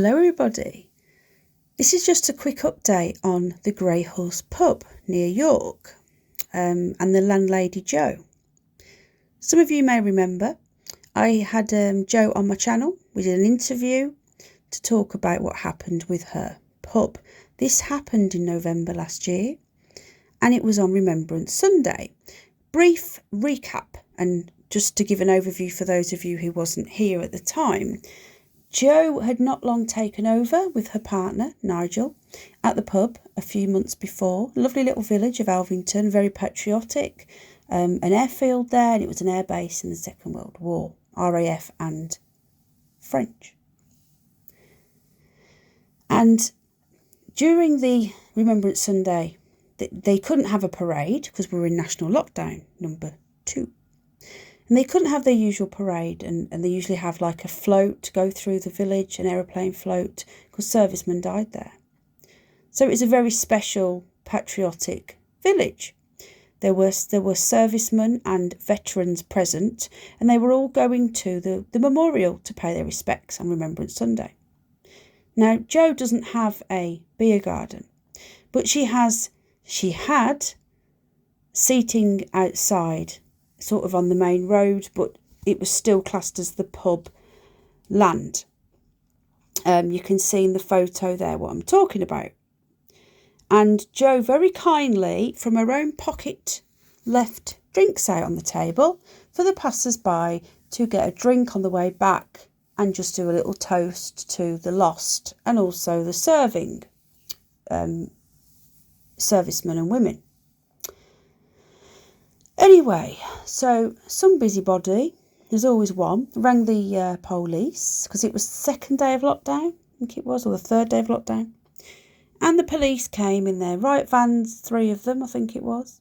Hello everybody. This is just a quick update on the Grey Horse pub near York and the landlady Jo. Some of you may remember I had Jo on my channel. We did an interview to talk about what happened with her pub. This happened in November last year and it was on Remembrance Sunday. Brief recap, and just to give an overview for those of you who wasn't here at the time. Jo had not long taken over with her partner, Nigel, at the pub a few months before. Lovely little village of Alvington, very patriotic. An airfield there, and it was an air base in the Second World War, RAF and French. And during the Remembrance Sunday, they couldn't have a parade because we were in national lockdown, number 2. And they couldn't have their usual parade, and they usually have like a float to go through the village, an aeroplane float, because servicemen died there. So it was a very special, patriotic village. There were servicemen and veterans present, and they were all going to the memorial to pay their respects on Remembrance Sunday. Now, Jo doesn't have a beer garden, but she had seating outside, sort of on the main road, but it was still classed as the pub land. You can see in the photo there what I'm talking about. And Jo very kindly, from her own pocket, left drinks out on the table for the passers-by to get a drink on the way back and just do a little toast to the lost and also the serving servicemen and women. Anyway, so some busybody, there's always one, rang the police because it was the second day of lockdown, I think it was, or the third day of lockdown. And the police came in their right vans, 3 of them, I think it was.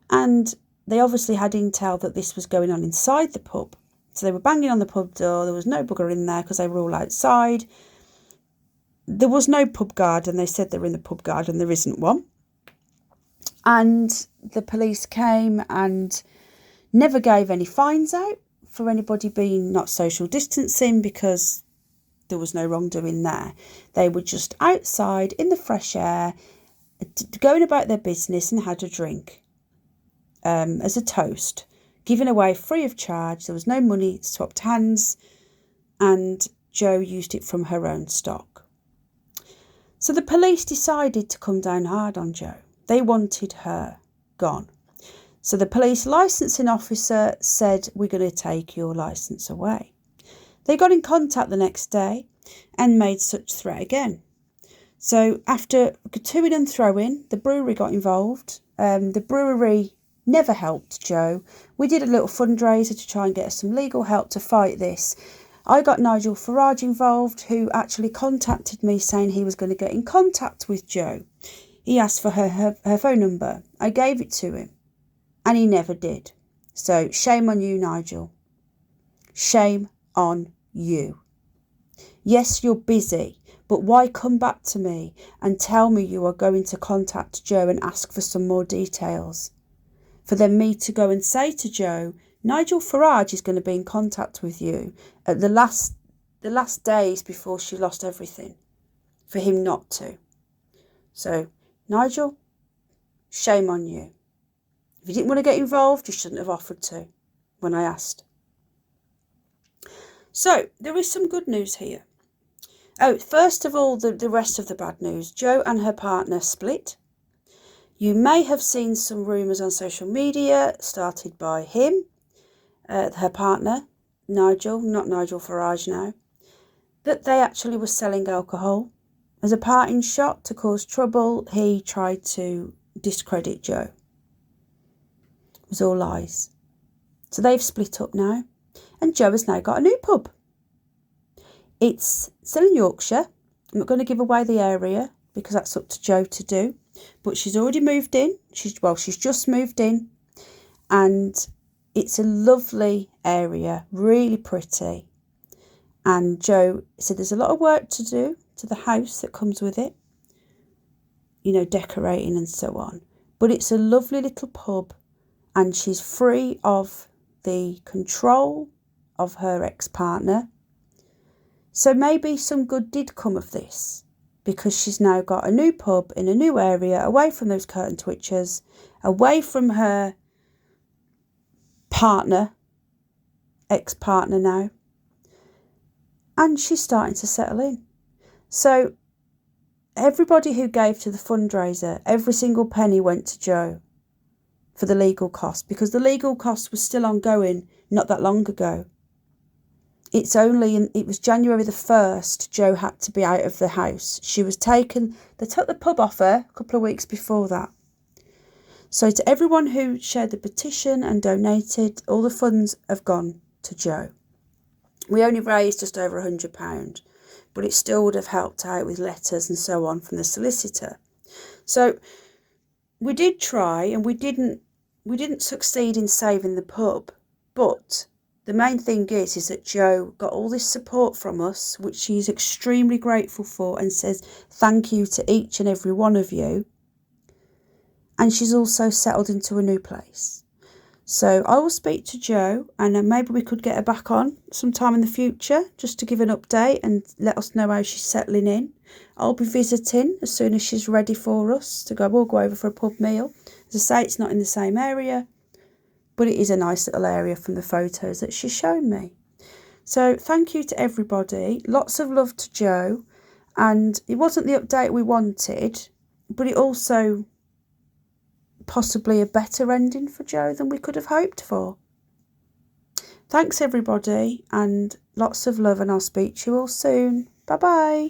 And they obviously had intel that this was going on inside the pub. So they were banging on the pub door. There was no bugger in there because they were all outside. There was no pub garden. They said they were in the pub garden. There isn't one. And the police came and never gave any fines out for anybody being not social distancing because there was no wrongdoing there. They were just outside in the fresh air, going about their business, and had a drink as a toast, given away free of charge. There was no money swapped hands, and Jo used it from her own stock. So the police decided to come down hard on Jo. They wanted her gone. So the police licensing officer said, "We're going to take your licence away." They got in contact the next day and made such threat again. So after toing and throwing, the brewery got involved. The brewery never helped Jo. We did a little fundraiser to try and get her some legal help to fight this. I got Nigel Farage involved, who actually contacted me saying he was going to get in contact with Jo. He asked for her phone number. I gave it to him and he never did. So shame on you, Nigel. Shame on you. Yes, you're busy, but why come back to me and tell me you are going to contact Jo and ask for some more details? For then me to go and say to Jo, Nigel Farage is going to be in contact with you at the last days before she lost everything, for him not to. So, Nigel, shame on you. If you didn't want to get involved, you shouldn't have offered to when I asked. So, there is some good news here. Oh, first of all, the rest of the bad news. Jo and her partner split. You may have seen some rumours on social media, started by him, her partner, Nigel, not Nigel Farage now, that they actually were selling alcohol. As a parting shot to cause trouble, he tried to discredit Jo. It was all lies. So they've split up now, and Jo has now got a new pub. It's still in Yorkshire. I'm not going to give away the area because that's up to Jo to do, but she's already moved in. She's just moved in, and it's a lovely area, really pretty. And Jo said there's a lot of work to do to the house that comes with it, you know, decorating and so on. But it's a lovely little pub, and she's free of the control of her ex-partner. So maybe some good did come of this, because she's now got a new pub in a new area, away from those curtain twitchers, away from her partner, ex-partner now, and she's starting to settle in. So everybody who gave to the fundraiser, every single penny went to Jo for the legal costs, because the legal costs were still ongoing not that long ago. It was January the 1st Jo had to be out of the house. She was taken, they took the pub off her a couple of weeks before that. So to everyone who shared the petition and donated, all the funds have gone to Jo. We only raised just over £100, but it still would have helped out with letters and so on from the solicitor. So we did try, and we didn't succeed in saving the pub, but the main thing is that Jo got all this support from us, which she's extremely grateful for, and says thank you to each and every one of you. And she's also settled into a new place. So I will speak to Jo, and maybe we could get her back on sometime in the future just to give an update and let us know how she's settling in. I'll be visiting as soon as she's ready for us to go. We'll go over for a pub meal. As I say, it's not in the same area, but it is a nice little area from the photos that she's shown me. So thank you to everybody. Lots of love to Jo. And it wasn't the update we wanted, but it also possibly a better ending for Jo than we could have hoped for. Thanks everybody, and lots of love, and I'll speak to you all soon. Bye bye.